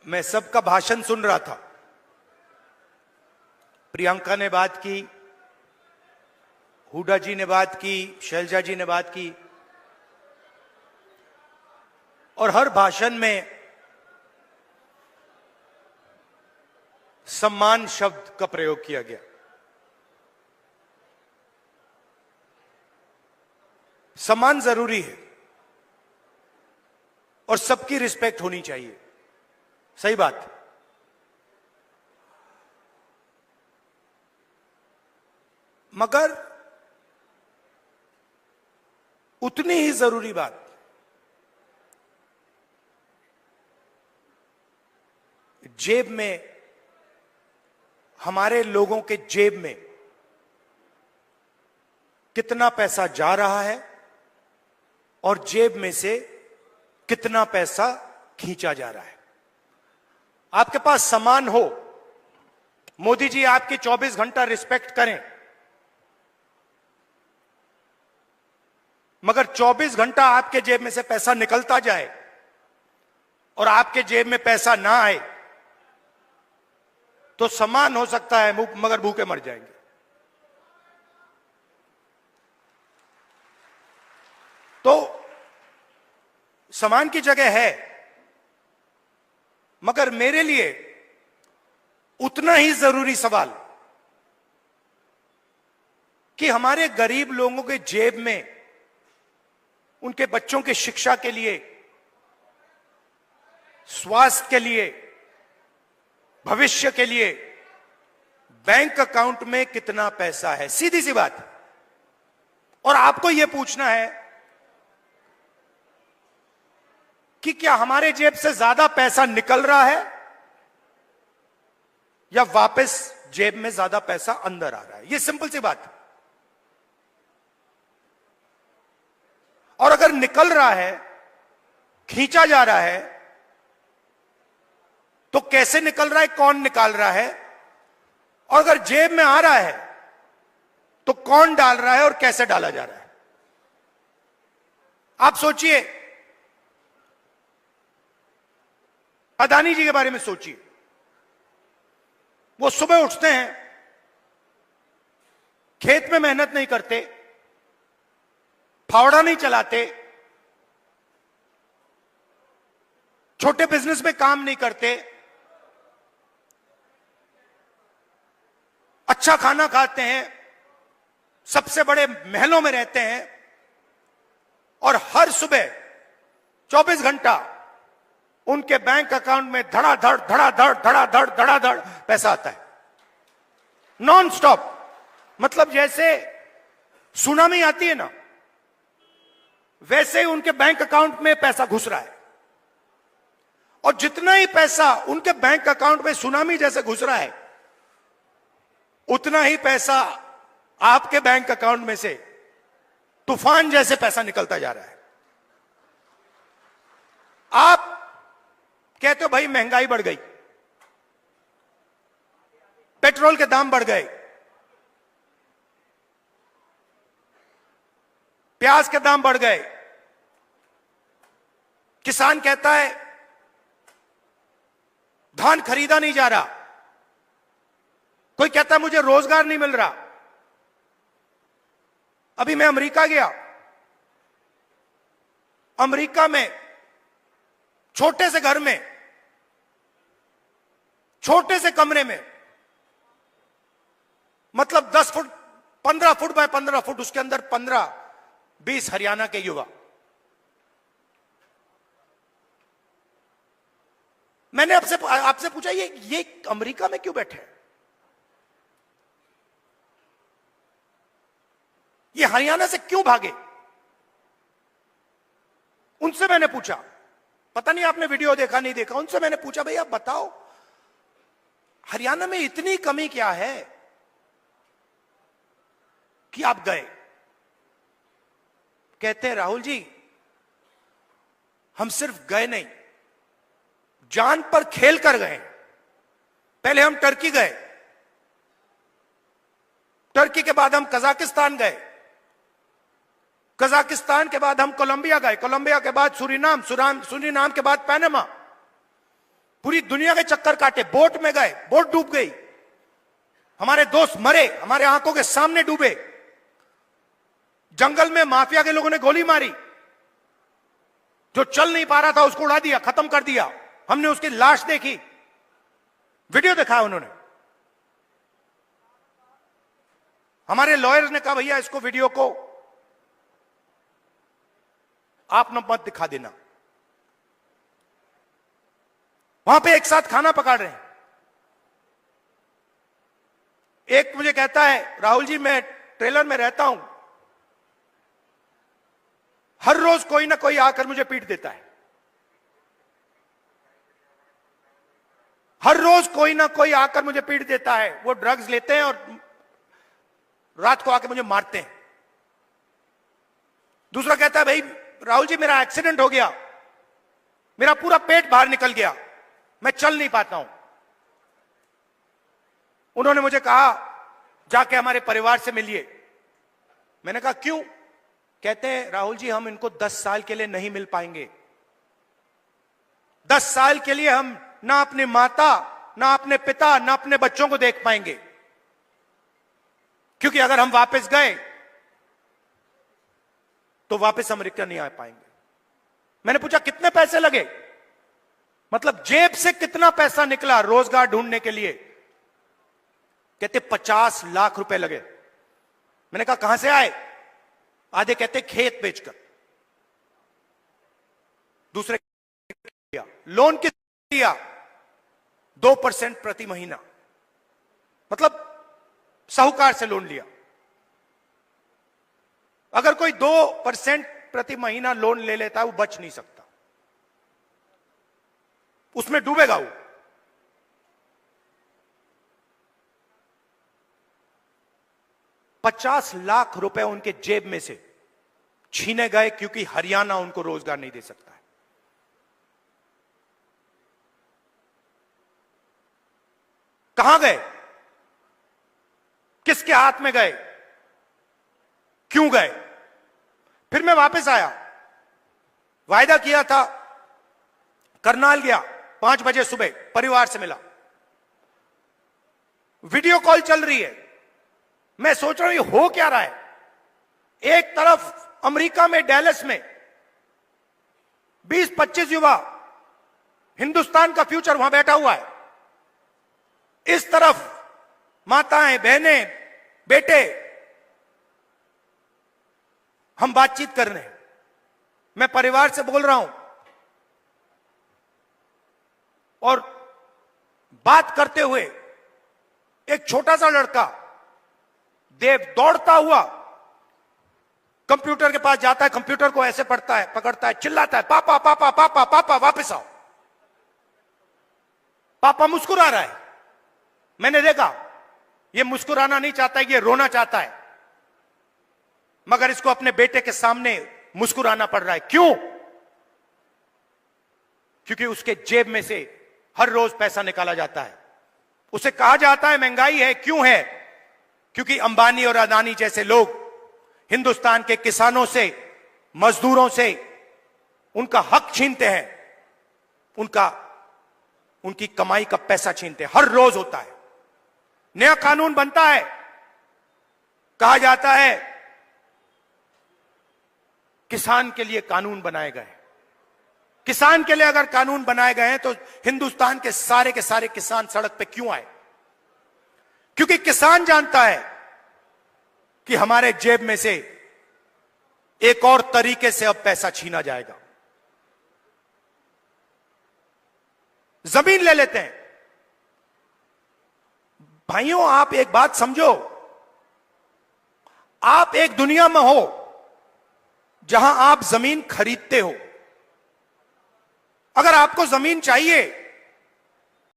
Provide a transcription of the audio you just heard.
मैं सबका भाषण सुन रहा था। प्रियंका ने बात की, हुड्डा जी ने बात की, शैलजा जी ने बात की, और हर भाषण में सम्मान शब्द का प्रयोग किया गया। सम्मान जरूरी है और सबकी रिस्पेक्ट होनी चाहिए, सही बात। मगर उतनी ही जरूरी बात जेब में, हमारे लोगों के जेब में कितना पैसा जा रहा है और जेब में से कितना पैसा खींचा जा रहा है। आपके पास सामान हो, मोदी जी आपकी 24 घंटा रिस्पेक्ट करें, मगर 24 घंटा आपके जेब में से पैसा निकलता जाए और आपके जेब में पैसा ना आए तो सम्मान हो सकता है, मगर भूखे मर जाएंगे। तो सम्मान की जगह है, मगर मेरे लिए उतना ही जरूरी सवाल कि हमारे गरीब लोगों के जेब में उनके बच्चों की शिक्षा के लिए, स्वास्थ्य के लिए, भविष्य के लिए बैंक अकाउंट में कितना पैसा है। सीधी सी बात। और आपको यह पूछना है कि क्या हमारे जेब से ज्यादा पैसा निकल रहा है या वापस जेब में ज्यादा पैसा अंदर आ रहा है। यह सिंपल सी बात। और अगर निकल रहा है, खींचा जा रहा है, तो कैसे निकल रहा है, कौन निकाल रहा है, और अगर जेब में आ रहा है तो कौन डाल रहा है और कैसे डाला जा रहा है। आप सोचिए, अदानी जी के बारे में सोचिए। वो सुबह उठते हैं, खेत में मेहनत नहीं करते, फावड़ा नहीं चलाते, छोटे बिजनेस में काम नहीं करते, अच्छा खाना खाते हैं, सबसे बड़े महलों में रहते हैं, और हर सुबह 24 घंटा उनके बैंक अकाउंट में धड़ाधड़ धड़ाधड़ धड़ाधड़ धड़ाधड़ पैसा आता है, नॉन स्टॉप। मतलब जैसे सुनामी आती है ना, वैसे ही उनके बैंक अकाउंट में पैसा घुस रहा है। और जितना ही पैसा उनके बैंक अकाउंट में सुनामी जैसे घुस रहा है, उतना ही पैसा आपके बैंक अकाउंट में से तूफान जैसे पैसा निकलता जा रहा है। आप कहते हो भाई महंगाई बढ़ गई, पेट्रोल के दाम बढ़ गए, प्याज के दाम बढ़ गए, किसान कहता है धान खरीदा नहीं जा रहा, कोई कहता है मुझे रोजगार नहीं मिल रहा। अभी मैं अमेरिका गया, अमेरिका में छोटे से घर में, छोटे से कमरे में, मतलब 10 फुट 15 फुट बाय 15 फुट, उसके अंदर 15-20 हरियाणा के युवा। मैंने आपसे पूछा ये अमेरिका में क्यों बैठे हैं, ये हरियाणा से क्यों भागे। उनसे मैंने पूछा, पता नहीं आपने वीडियो देखा नहीं देखा, उनसे मैंने पूछा भाई आप बताओ हरियाणा में इतनी कमी क्या है कि आप गए। कहते हैं राहुल जी हम सिर्फ गए नहीं, जान पर खेल कर गए। पहले हम टर्की गए, टर्की के बाद हम कजाकिस्तान गए, कजाकिस्तान के बाद हम कोलंबिया गए, कोलंबिया के बाद सूरीनाम, सूरीनाम के बाद पनामा, पूरी दुनिया के चक्कर काटे, बोट में गए, बोट डूब गई, हमारे दोस्त मरे, हमारे आंखों के सामने डूबे, जंगल में माफिया के लोगों ने गोली मारी, जो चल नहीं पा रहा था उसको उड़ा दिया, खत्म कर दिया, हमने उसकी लाश देखी, वीडियो दिखाया उन्होंने। हमारे लॉयर्स ने कहा भैया इसको वीडियो को आप न मत दिखा देना। वहां पे एक साथ खाना पका रहे हैं, एक मुझे कहता है राहुल जी मैं ट्रेलर में रहता हूं, हर रोज कोई ना कोई आकर मुझे पीट देता है, हर रोज कोई ना कोई आकर मुझे पीट देता है, वो ड्रग्स लेते हैं और रात को आके मुझे मारते हैं। दूसरा कहता है भाई राहुल जी मेरा एक्सीडेंट हो गया, मेरा पूरा पेट बाहर निकल गया, मैं चल नहीं पाता हूं। उन्होंने मुझे कहा जाके हमारे परिवार से मिलिए। मैंने कहा क्यों? कहते हैं राहुल जी हम इनको 10 साल के लिए नहीं मिल पाएंगे, 10 साल के लिए हम ना अपनी माता, ना अपने पिता, ना अपने बच्चों को देख पाएंगे, क्योंकि अगर हम वापस गए तो वापस अमेरिका नहीं आ पाएंगे। मैंने पूछा कितने पैसे लगे, मतलब जेब से कितना पैसा निकला रोजगार ढूंढने के लिए? कहते 50 लाख रुपए लगे। मैंने कहा कहां से आए? आधे कहते खेत बेचकर, दूसरे किया लोन किस लिया 2% प्रति महीना, मतलब साहूकार से लोन लिया। अगर कोई 2% प्रति महीना लोन ले लेता है वो बच नहीं सकता, उसमें डूबेगा वो। $50 लाख रुपए उनके जेब में से छीने गए क्योंकि हरियाणा उनको रोजगार नहीं दे सकता है। कहां गए? किसके हाथ में गए? क्यों गए? फिर मैं वापस आया, वायदा किया था, करनाल गया, 5 बजे सुबह परिवार से मिला, वीडियो कॉल चल रही है। मैं सोच रहा हूं ये हो क्या रहा है। एक तरफ अमेरिका में डैलस में 20-25 युवा, हिंदुस्तान का फ्यूचर वहां बैठा हुआ है, इस तरफ माताएं, बहनें, बेटे, हम बातचीत कर रहे हैं। मैं परिवार से बोल रहा हूं और बात करते हुए एक छोटा सा लड़का देव दौड़ता हुआ कंप्यूटर के पास जाता है, कंप्यूटर को ऐसे पढ़ता है, पकड़ता है, चिल्लाता है पापा पापा पापा पापा वापस आओ। पापा मुस्कुरा रहा है। मैंने देखा ये मुस्कुराना नहीं चाहता है, ये रोना चाहता है, मगर इसको अपने बेटे के सामने मुस्कुराना पड़ रहा है। क्यों? क्योंकि उसके जेब में से हर रोज पैसा निकाला जाता है। उसे कहा जाता है महंगाई है। क्यों है? क्योंकि अंबानी और अदानी जैसे लोग हिंदुस्तान के किसानों से, मजदूरों से उनका हक छीनते हैं, उनकी कमाई का पैसा छीनते हैं। हर रोज होता है। नया कानून बनता है, कहा जाता है किसान के लिए कानून बनाए गए। किसान के लिए अगर कानून बनाए गए हैं तो हिंदुस्तान के सारे किसान सड़क पे क्यों आए? क्योंकि किसान जानता है कि हमारे जेब में से एक और तरीके से अब पैसा छीना जाएगा। जमीन ले लेते हैं। भाइयों आप एक बात समझो, आप एक दुनिया में हो जहां आप जमीन खरीदते हो। अगर आपको जमीन चाहिए